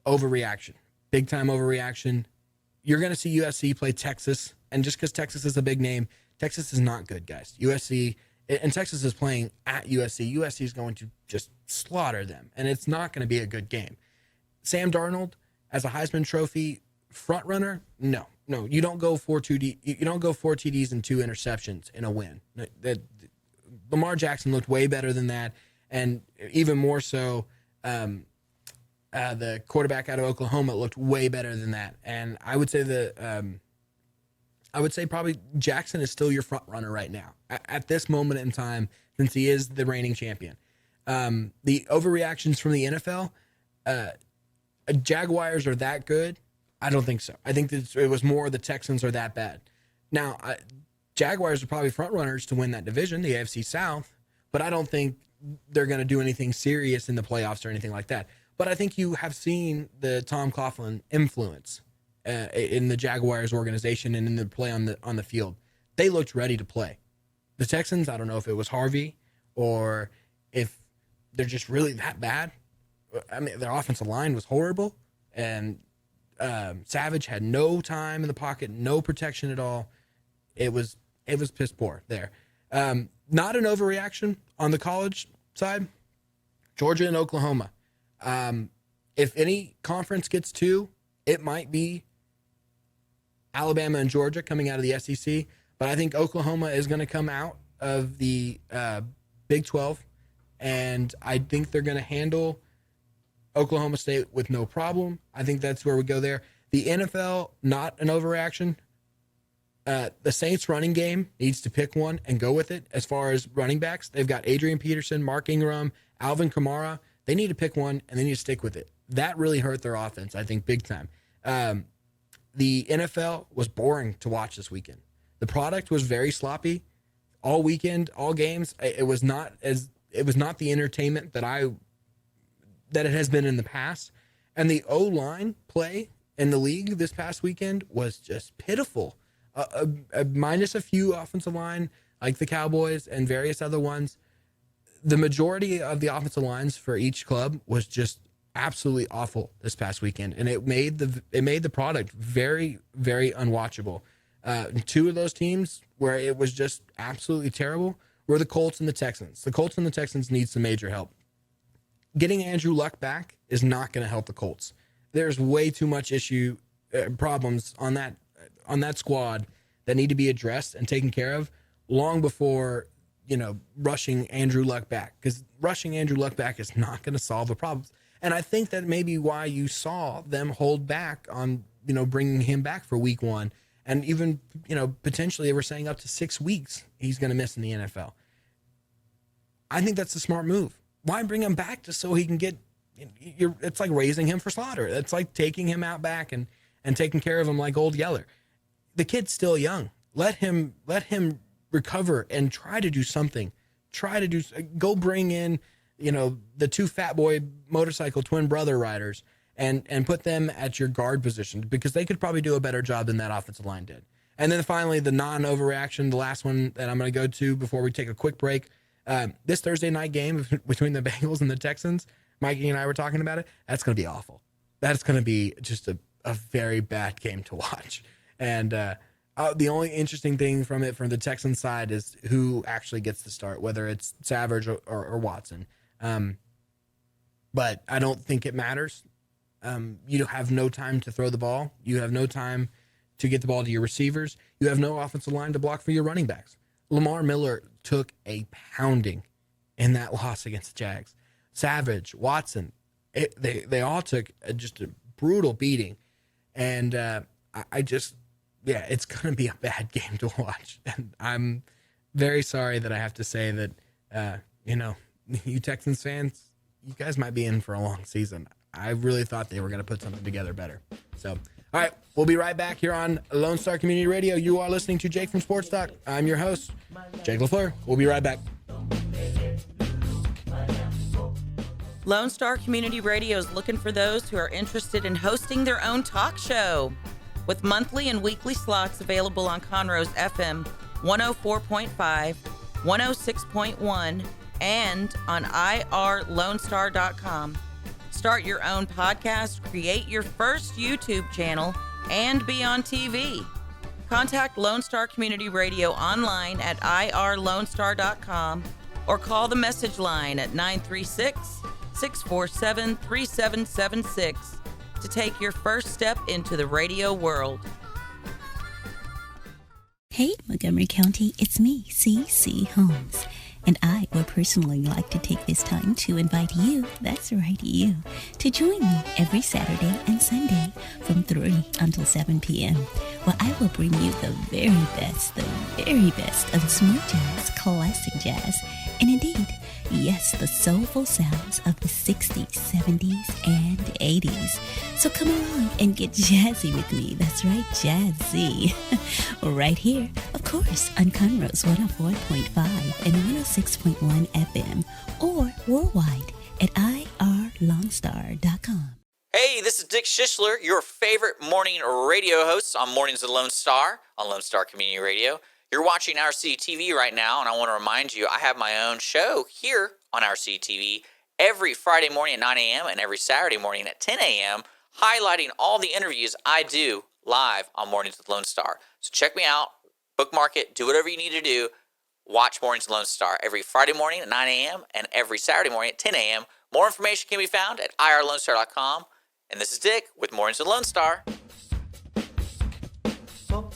overreaction, big time overreaction. You're going to see USC play Texas, and just because Texas is a big name, Texas is not good, guys. USC and Texas is playing at USC. USC is going to just slaughter them, and it's not going to be a good game. Sam Darnold as a Heisman Trophy front runner, no, you don't go 4 TDs and 2 interceptions in a win. Lamar Jackson looked way better than that, and even more so, the quarterback out of Oklahoma looked way better than that. And I would say probably Jackson is still your front runner right now at this moment in time, since he is the reigning champion. The overreactions from the NFL, Jaguars are that good? I don't think so. I think that it was more the Texans are that bad. Now, Jaguars are probably front runners to win that division, the AFC South, but I don't think they're going to do anything serious in the playoffs or anything like that. But I think you have seen the Tom Coughlin influence in the Jaguars organization and in the play on the field. They looked ready to play. The Texans, I don't know if it was Harvey or if they're just really that bad. I mean, their offensive line was horrible, and Savage had no time in the pocket, no protection at all. It was piss poor there. Not an overreaction on the college side. Georgia and Oklahoma. If any conference gets 2, it might be Alabama and Georgia coming out of the SEC, but I think Oklahoma is going to come out of the Big 12, and I think they're going to handle Oklahoma State with no problem. I think that's where we go there. The NFL, not an overreaction. The Saints running game needs to pick one and go with it. As far as running backs, they've got Adrian Peterson, Mark Ingram, Alvin Kamara. They need to pick one, and they need to stick with it. That really hurt their offense, I think, big time. The NFL was boring to watch this weekend. The product was very sloppy all weekend, all games. It was not the entertainment that it has been in the past. And the O-line play in the league this past weekend was just pitiful. Minus a few offensive line, like the Cowboys and various other ones. The majority of the offensive lines for each club was just absolutely awful this past weekend, and it made the product very, very unwatchable. 2 of those teams where it was just absolutely terrible were the Colts and the Texans. The Colts and the Texans need some major help. Getting Andrew Luck back is not going to help the Colts. There's way too much problems on that squad that need to be addressed and taken care of long before rushing Andrew Luck back, because rushing Andrew Luck back is not going to solve the problems. And I think that may be why you saw them hold back on, bringing him back for week 1. And even, potentially they were saying up to 6 weeks he's going to miss in the NFL. I think that's a smart move. Why bring him back just so he can get, it's like raising him for slaughter. It's like taking him out back and taking care of him like old Yeller. The kid's still young. Let him recover and try to do something. Go bring in, the 2 Fat Boy motorcycle twin brother riders and put them at your guard position, because they could probably do a better job than that offensive line did. And then finally, the non-overreaction, the last one that I'm going to go to before we take a quick break. This Thursday night game between the Bengals and the Texans, Mikey and I were talking about it. That's going to be awful. That's going to be just a very bad game to watch. And the only interesting thing from the Texans side is who actually gets the start, whether it's Savage or Watson. But I don't think it matters. You have no time to throw the ball. You have no time to get the ball to your receivers. You have no offensive line to block for your running backs. Lamar Miller took a pounding in that loss against the Jags. Savage, Watson, they all took just a brutal beating. And it's going to be a bad game to watch. And I'm very sorry that I have to say that, you Texans fans, you guys might be in for a long season. I really thought they were going to put something together better. So, all right, we'll be right back here on Lone Star Community Radio. You are listening to Jake from Sports Talk. I'm your host, Jake LaFleur. We'll be right back. Lone Star Community Radio is looking for those who are interested in hosting their own talk show. With monthly and weekly slots available on Conroe's FM 104.5, 106.1, and on irlonestar.com. Start your own podcast, create your first YouTube channel, and be on TV. Contact Lone Star Community Radio online at irlonestar.com or call the message line at 936-647-3776 to take your first step into the radio world. Hey, Montgomery County, it's me, C.C. Holmes. And I would personally like to take this time to invite you, that's right, you, to join me every Saturday and Sunday from 3 until 7 p.m., where I will bring you the very best of smooth jazz, classic jazz, and indeed, yes, the soulful sounds of the 60s, 70s, and 80s. So come along and get jazzy with me. That's right, jazzy. Right here, of course, on Conroe's 104.5 and 106.1 FM, or worldwide at irlonestar.com. Hey, this is Dick Schishler, your favorite morning radio host on Mornings with Lone Star on Lone Star Community Radio. You're watching RCTV right now, and I want to remind you I have my own show here on RCTV every Friday morning at 9 a.m. and every Saturday morning at 10 a.m., highlighting all the interviews I do live on Mornings with Lone Star. So check me out, bookmark it, do whatever you need to do. Watch Mornings with Lone Star every Friday morning at 9 a.m. and every Saturday morning at 10 a.m. More information can be found at irlonestar.com. And this is Dick with Mornings with Lone Star. All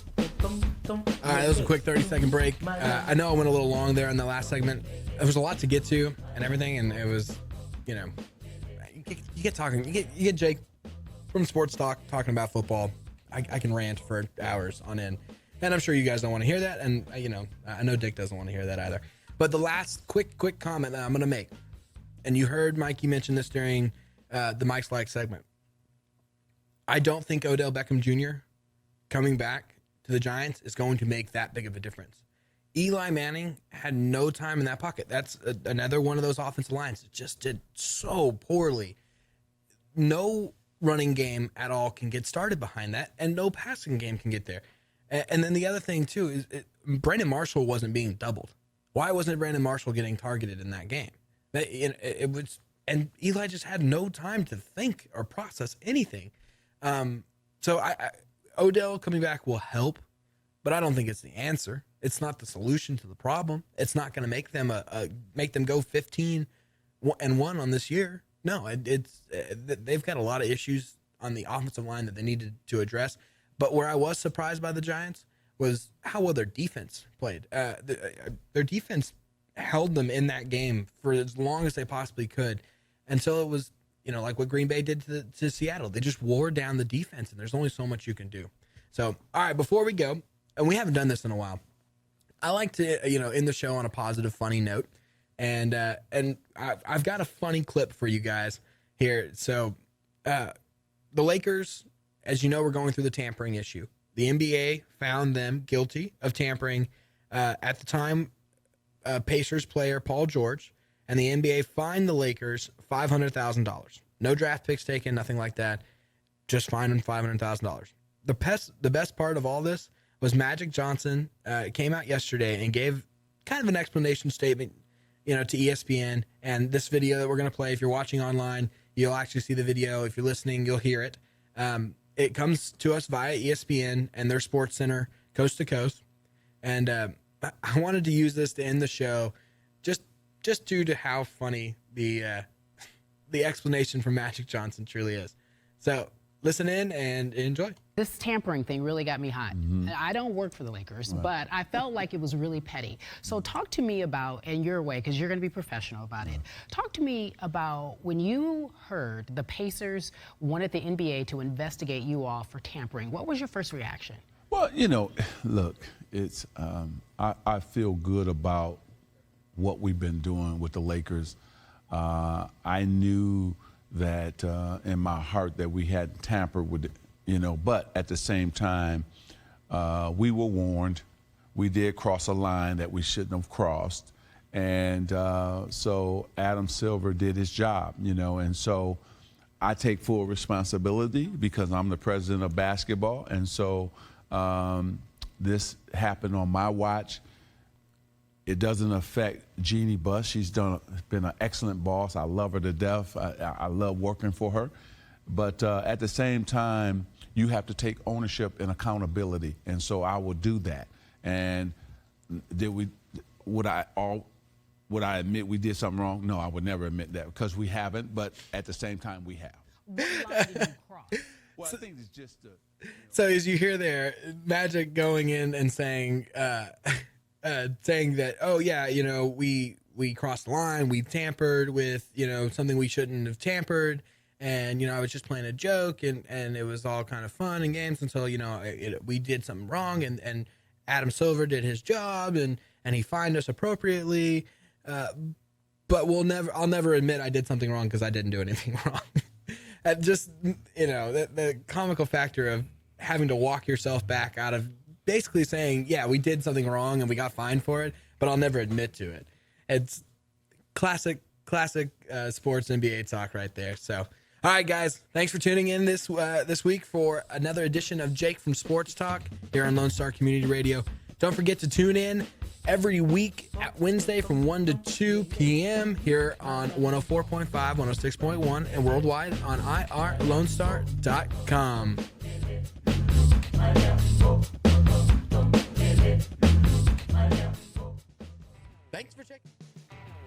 right, that was a quick 30-second break. I know I went a little long there in the last segment. There was a lot to get to and everything, and it was, you get talking. You get Jake from Sports Talk talking about football. I can rant for hours on end, and I'm sure you guys don't want to hear that, and I know Dick doesn't want to hear that either. But the last quick comment that I'm going to make, and you heard Mikey mention this during the Mike's Like segment. I don't think Odell Beckham Jr. coming back to the Giants is going to make that big of a difference. Eli Manning had no time in that pocket. That's another one of those offensive lines that just did so poorly. No running game at all can get started behind that, and no passing game can get there. And then the other thing, too, is Brandon Marshall wasn't being doubled. Why wasn't Brandon Marshall getting targeted in that game? It was, and Eli just had no time to think or process anything. So Odell coming back will help, but I don't think it's the answer. It's not the solution to the problem. It's not going to make them make them go 15-1 on this year. No, they've got a lot of issues on the offensive line that they needed to address. But where I was surprised by the Giants was how well their defense played. Their defense held them in that game for as long as they possibly could, until it was, like what Green Bay did to Seattle. They just wore down the defense, and there's only so much you can do. So, all right, before we go, and we haven't done this in a while, I like to, end the show on a positive, funny note. And I've got a funny clip for you guys here. So, the Lakers, as you know, we're going through the tampering issue. The NBA found them guilty of tampering at the time, Pacers player Paul George, and the NBA fined the Lakers $500,000. No draft picks taken, nothing like that. Just fined them $500,000. The best part of all this was Magic Johnson came out yesterday and gave kind of an explanation statement, to ESPN. And this video that we're going to play, if you're watching online, you'll actually see the video. If you're listening, you'll hear it. It comes to us via ESPN and their Sports Center, coast to coast. And I wanted to use this to end the show, just due to how funny the explanation from Magic Johnson truly is. So listen in and enjoy. This tampering thing really got me hot. Mm-hmm. I don't work for the Lakers, but I felt like it was really petty. So talk to me about, in your way, because you're going to be professional about it, talk to me about when you heard the Pacers wanted the NBA to investigate you all for tampering. What was your first reaction? Well, look, it's I feel good about what we've been doing with the Lakers. I knew that in my heart that we hadn't tampered with it, but at the same time, we were warned. We did cross a line that we shouldn't have crossed. And so Adam Silver did his job, and so I take full responsibility because I'm the president of basketball. And so this happened on my watch. It doesn't affect Jeannie Buss. She's been an excellent boss. I love her to death. I love working for her. But at the same time, you have to take ownership and accountability. And so I will do that. And would I admit we did something wrong? No, I would never admit that, because we haven't, but at the same time we have. What line did you cross? Well, I think it's just So as you hear there, Magic going in and saying that, oh yeah, you know, we crossed the line, we tampered with, you know, something we shouldn't have tampered, and you know, I was just playing a joke, and it was all kind of fun and games until, you know, we did something wrong, and Adam Silver did his job, and he fined us appropriately, but I'll never admit I did something wrong because I didn't do anything wrong. Just, you know, the comical factor of having to walk yourself back out of basically saying, yeah, we did something wrong and we got fined for it, but I'll never admit to it. It's classic sports NBA talk right there. So, all right, guys, thanks for tuning in this week for another edition of Jake from Sports Talk here on Lone Star Community Radio. Don't forget to tune in every week at Wednesday from 1 to 2 p.m. here on 104.5, 106.1, and worldwide on irlonestar.com.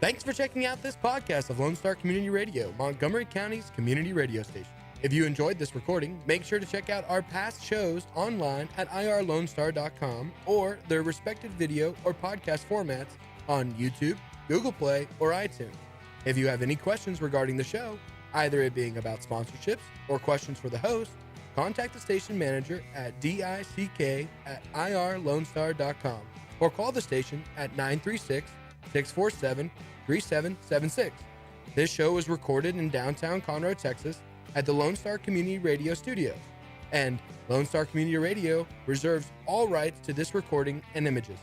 Thanks for checking out this podcast of Lone Star Community Radio, Montgomery County's community radio station. If you enjoyed this recording, make sure to check out our past shows online at irlonestar.com or their respective video or podcast formats on YouTube, Google Play, or iTunes. If you have any questions regarding the show, either it being about sponsorships or questions for the host, contact the station manager at dick@irlonestar.com or call the station at 936-647-3776. This show was recorded in downtown Conroe, Texas, at the Lone Star Community Radio Studios, and Lone Star Community Radio reserves all rights to this recording and images.